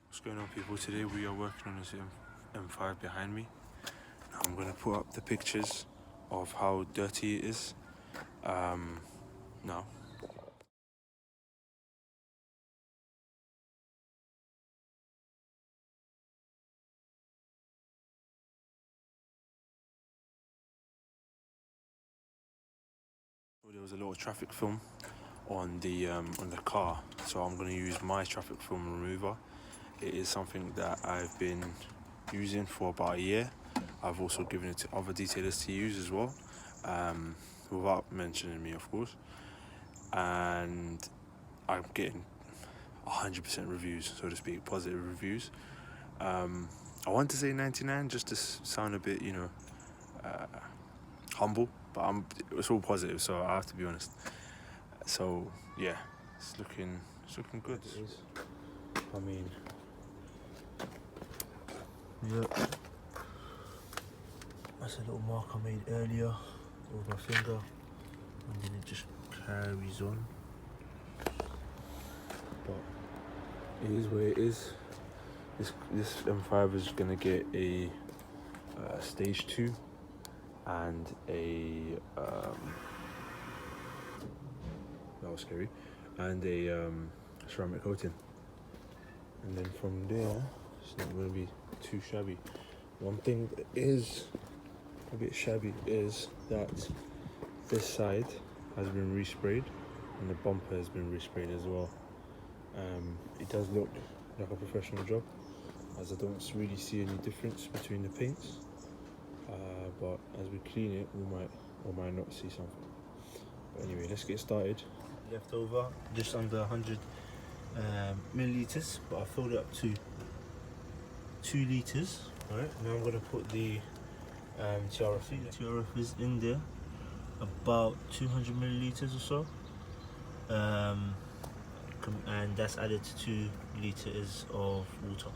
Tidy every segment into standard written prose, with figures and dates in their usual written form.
What's going on, people? Today we are working on this M5 behind me. I'm going to put up the pictures of how dirty it is now. There was a little traffic film on the car, so I'm going to use my traffic film remover. It is something that I've been using for about a year. I've also given it to other detailers to use as well, without mentioning me, of course. And I'm getting 100% reviews, so to speak, positive reviews. I want to say 99 just to sound a bit, humble, but it's all positive, so I have to be honest. So yeah, it's looking good. It is. I mean, yeah, that's a little mark I made earlier with my finger, and then it just carries on. But it is what it is. This M5 is gonna get a stage 2 and a that was scary, and a ceramic coating, and then from there it's not gonna be too shabby. One thing that is a bit shabby is that this side has been resprayed and the bumper has been resprayed as well. It does look like a professional job, as I don't really see any difference between the paints, but as we clean it we might or might not see something. But anyway, let's get started. Left over just under 100 milliliters, but I filled it up to 2 liters. Alright, now I'm going to put the TRF is in there, about 200 milliliters or so, and that's added to 2 liters of water.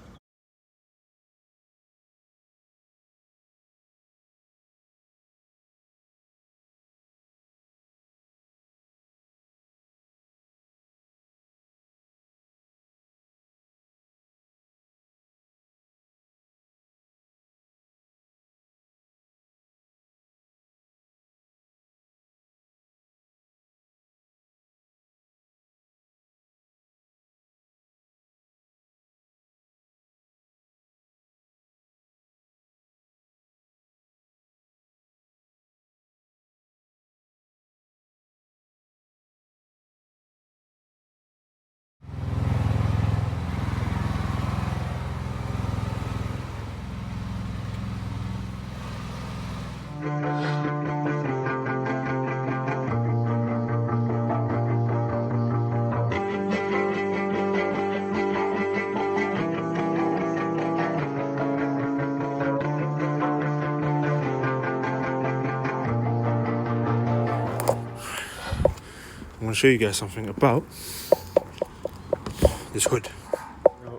I'm going to show you guys something about this hood. Now,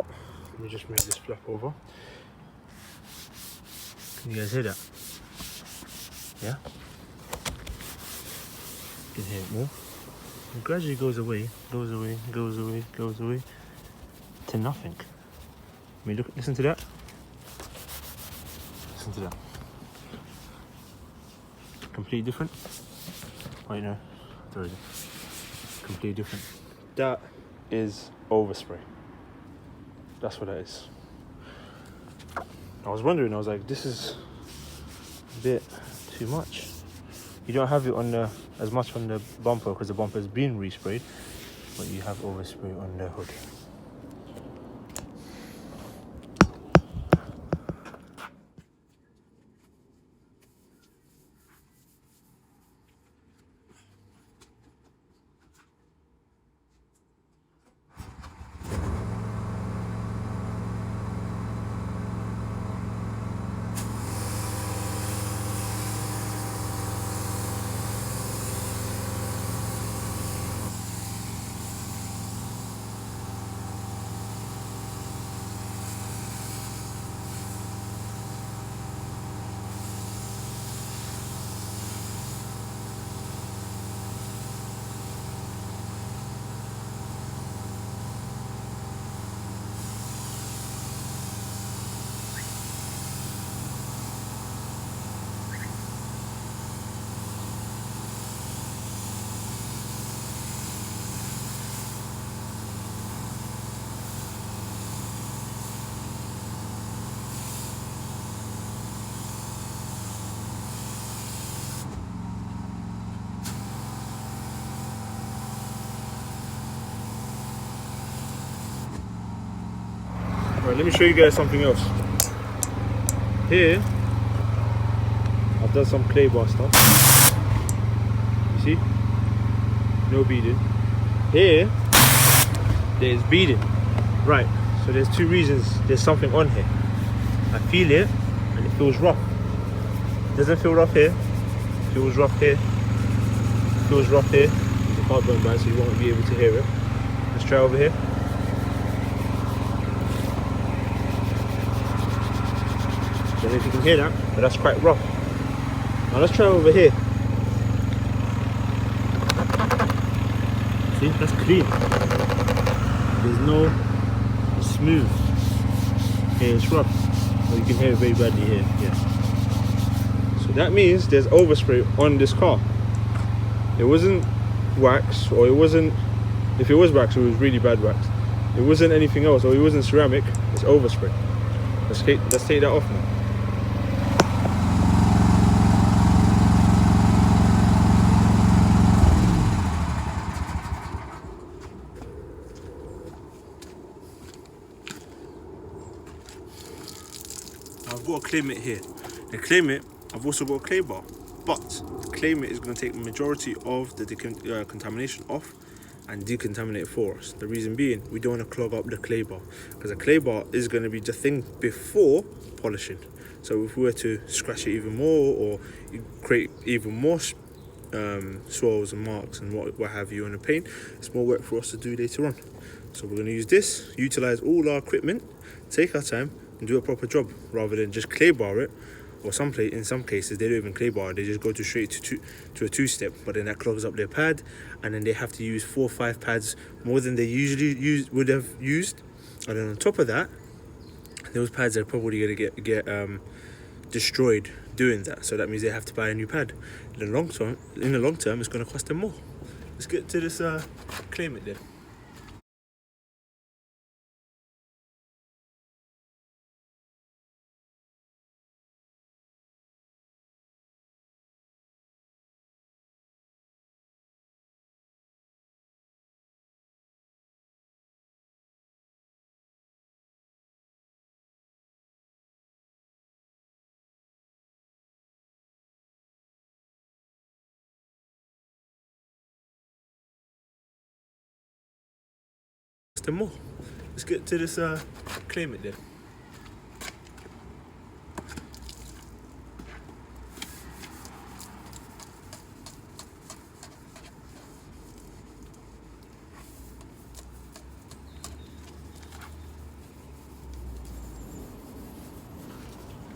let me just move this flap over. Can you guys hear that? Yeah? You can hear it more. It gradually goes away, goes away, goes away, goes away to nothing. I mean, listen to that. Listen to that. Completely different. Wait, no, there it is. Completely different. That is overspray. That's what that is. I was wondering, I was like, this is a bit too much. You don't have it on the as much on the bumper because the bumper has been resprayed, but you have overspray on the hood. Right, let me show you guys something else. Here, I've done some clay bar stuff. You see? No beading. Here, there's beading. Right, so there's two reasons. There's something on here. I feel it, and it feels rough. It doesn't feel rough here. It feels rough here. It feels rough here. There's a cardboard band, so you won't be able to hear it. Let's try over here. Don't know if you can hear that, but that's quite rough. Now let's try over here. See, that's clean. There's no smooth. Here it's rough. Well, you can hear it very badly here. Yeah. So that means there's overspray on this car. It wasn't wax, or it wasn't. If it was wax, it was really bad wax. It wasn't anything else, or it wasn't ceramic. It's overspray. Let's take that off now. I've got a clay mitt here. The clay mitt, I've also got a clay bar, but the clay mitt is going to take the majority of the contamination off and decontaminate it for us. The reason being, we don't want to clog up the clay bar, because the clay bar is going to be the thing before polishing. So if we were to scratch it even more, or create even more swirls and marks and what have you on the paint, it's more work for us to do later on. So we're going to use this, utilize all our equipment, take our time, and do a proper job, rather than just clay bar it. Or in some cases they don't even clay bar, they just go straight to a two-step, but then that clogs up their pad, and then they have to use 4 or 5 pads more than they usually would have used. And then on top of that, those pads are probably going to get destroyed doing that. So that means they have to buy a new pad. In the long term, it's going to cost them more. Let's get to this clay mitt then. More. Let's get to this clay mitt then.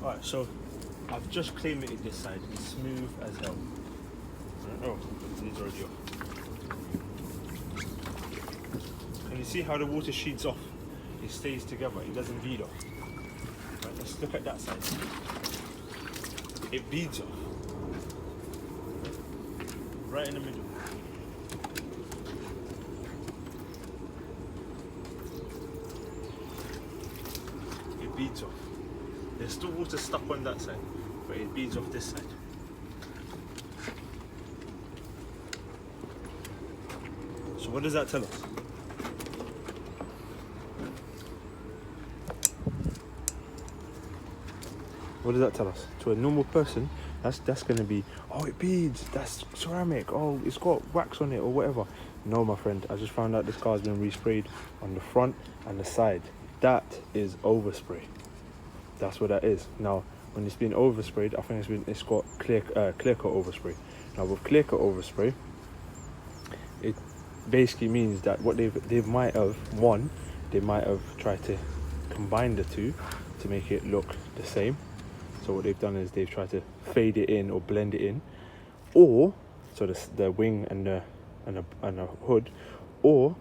Alright, so I've just clay mitted this side. It's smooth as hell. Oh, it's already off. Can you see how the water sheets off? It stays together, it doesn't bead off. Right, let's look at that side. It beads off. Right in the middle. It beads off. There's still water stuck on that side, but it beads off this side. So what does that tell us? What does that tell us? To a normal person, that's going to be, oh, it beads, that's ceramic, oh, it's got wax on it or whatever. No, my friend, I just found out this car's been resprayed on the front and the side. That is overspray. That's what that is. Now, when it's been oversprayed, I think it's got clear coat overspray. Now, with clear coat overspray, it basically means that what they might have tried to combine the two to make it look the same. So what they've done is they've tried to fade it in or blend it in, or so the wing and the hood, or